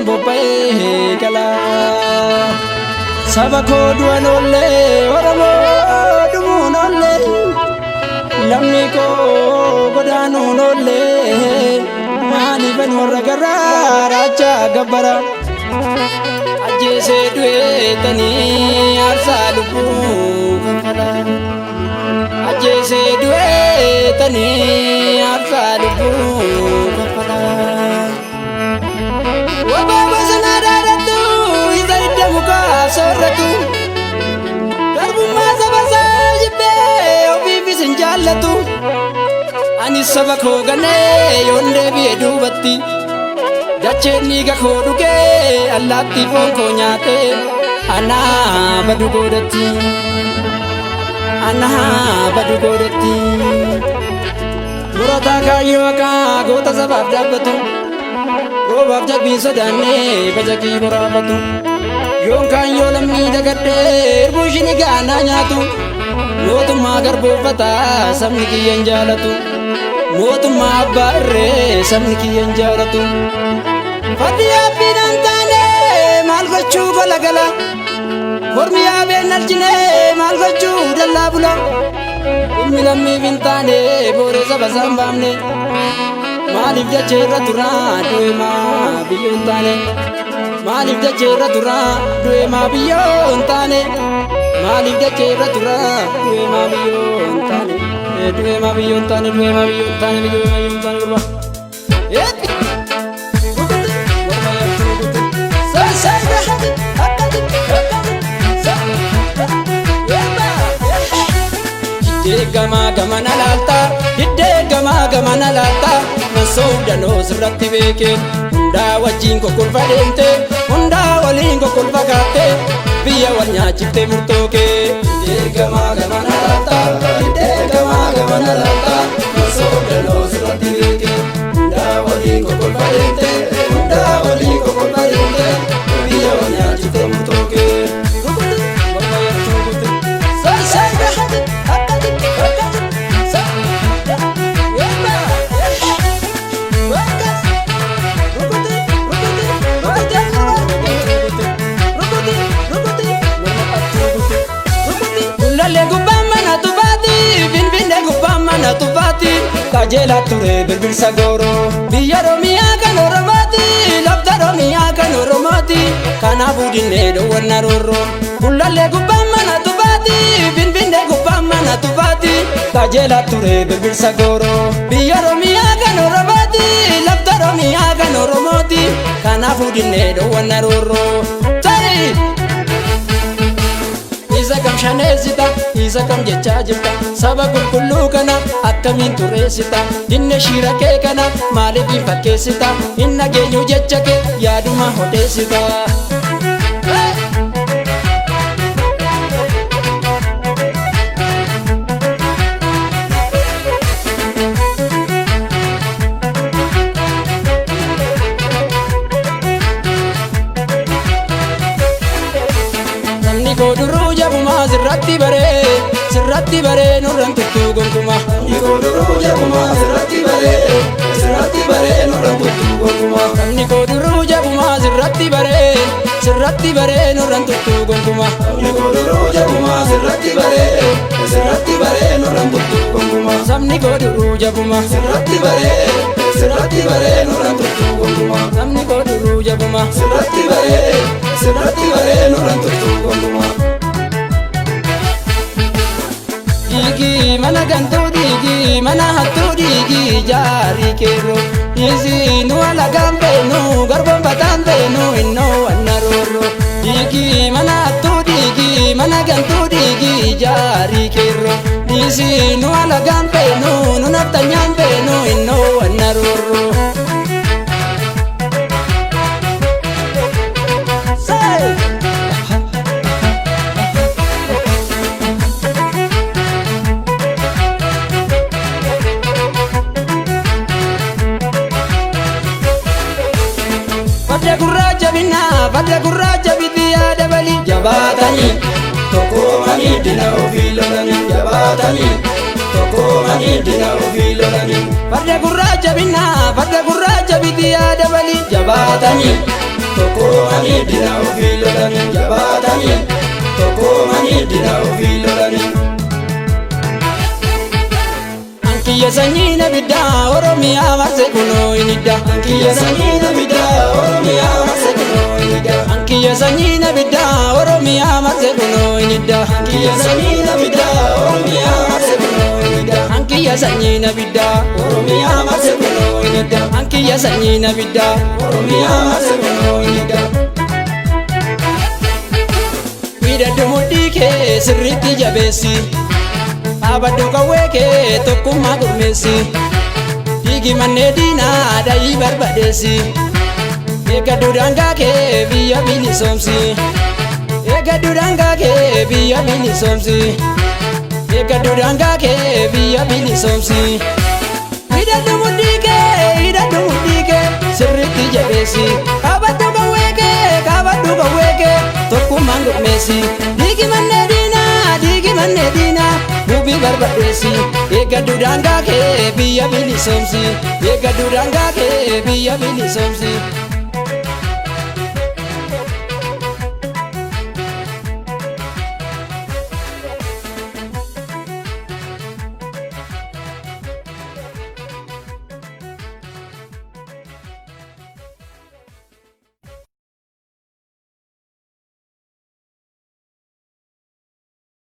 kan bobba'ee gala. Saba koo du'an oollee Oromoo dhumuun oollee lammii koo godaanuun oollee maaliifan warra garraa raachaa gabbara. Ajjeesee du'eetanii aarsaa lubbuu kaffala. Ajjeesee du'eetanii aarsaa lubbuu kaffala. Wabaa bosonaa dhaadhattu isa hidda mukaa soorratu. Garbummaa saba isaa jibbee ofiifis hin jaallatu. Ani saba koo ganee yoon deebi'e duubatti. Dacheen dhiiga koo dhugee allaattii foon koo nyaatee anaa badu godhatti. Anaa badu godhatti. Murataa kaayyoo akka goota sabaaf dhaabbatu. Roobaaf jabbii sodaannee bajaqii boraafatu. Yoon kaayyoo lammii dagadhee irbuu ishini gaanaa nyaatu. Mootummaa garboofataa sabni kiyya hin jaalatu. Mootummaa abbaa irree sabni kiyya hin jaalatu. Fadhi yaabbiin an taane maal gochuu gola gala. Mormi yaabeen aljinee maal gochuu dallaa bula. Ilmi lammiif hin taane booree saba isaan baafne. Maaliif dacheerra turaa du'e maa biyyoo hin taane. Maaliif dacheerra turaa du'e maa biyyoo hin taane. Maaliif dacheerra turaa du'e maa biyyoo hin taane. Du'e maa biyyoo hin taane du'e maa biyyoo hin taane biyyoo maa biyyoo hin taane gurba. Gama gama na lalta, hidde gama gama na lalta. Nasoo danoo sirratti beeke, hunda wajjin kokkolfa deemte, hunda waliin kokkolfa gaatte, biyya wal nyaachifte murtooke. Hidde gama gama na lalta, hidde gama gama na lalta. Nasoo danoo sirratti beeke, hunda waliin kokkolfa deemte, hunda waliin kokkolfa deemte, biyya wal nyaachifte murtooke. Kajeela ture birbirsa gooroo biyya Oromiyaa kan Oromooti lafta Oromiyaa kan Oromooti kanaafuu dinnee dhoowwanna roorroo kullallee gubbaan mana tufaati finfinnee gubbaan mana tufaati. Kajeela ture birbirsa gooroo biyya Oromiyaa kan Oromooti lafta Oromiyaa kan Oromooti kanaafuu dinnee dhoowwanna roorroo. Isa kam shaneessita, isa kam jechaa jirta. Saba qulqulluu kana akkamiin tureessita. Dinne shiira kee kana maaliif hin fakkeessita. Hin nageenyu jecha kee yaaduma odeessita. Namni koo duruu jabumaa sirratti baree nurraan tuttuu gonkumaa. Namni koo duruu jabumaa sirratti baree nurraan tuttuu gonkumaa. Namni koo duruu jabumaa sirratti baree nurraan tuttuu gonkumaa. Namni koo duruu jabumaa sirratti baree nurraan tuttuu gonkumaa. Sabni koo duruu jabumaa sirratti baree nurraan tuttuu gonkumaa. Namni koo duruu jabumaa sirratti baree nurraan tuttuu gonkumaa. Digi mana gantuu digi mana hattuu digi jaarii keeroo. Isi nu alagaan beenu garboon bataan beenu innoo wanna roorroo. Digi mana hattuu digi mana gantuu digi jaarii keeroo. Isi nu alagaan beenu nu naftanyaan beenu innoo wanna roorroo. Farda gurraacha biti yaada balii jabaatanii tokkoomanii dina ofii lolanii jabaatanii tokkoomanii dina ofii lolanii. Farda gurraacha biti yaada balii jabaatanii tokkoomanii diina ofii lolanii jabaatanii tokkoomanii diina ofii lolanii. Ankiyya sanyii nabiddaa Oromiyaa marse kunoo inidda. Ankiyya sanyii nabiddaa Oromiyaa marse kunoo inidda. Ankiyya sanyii nabiddaa Oromiyaa marse kunoo inidda. Ankiyya sanyii nabiddaa Oromiyaa marse kunoo inidda. Ankiyya sanyii nabiddaa Oromiyaa marse kunoo inidda. Ankiyya sanyii nabiddaa Oromiyaa marse kunoo inidda. Miidhagduu mudhii kee sirriitti jabeessi. Abaddu qawwee kee tokkummaa gurmeessi. Dhiigi mannee diinaa dhayii barbadeessi. Eeggadhu daangaa kee biyya bilisoomsi. Eeggadhu daangaa kee biyya bilisoomsi. Eeggadhu daangaa kee biyya bilisoomsi. Hidhadhu mudhii kee sirriitti jabeessi. Abaddu qawwee kee tokkummaan gurmeessi. Dhiigi mannee diinaa bubii barbadeessi. Eeggadhu daangaa kee biyya bilisoomsi. Eeggadhu daangaa kee biyya bilisoomsi.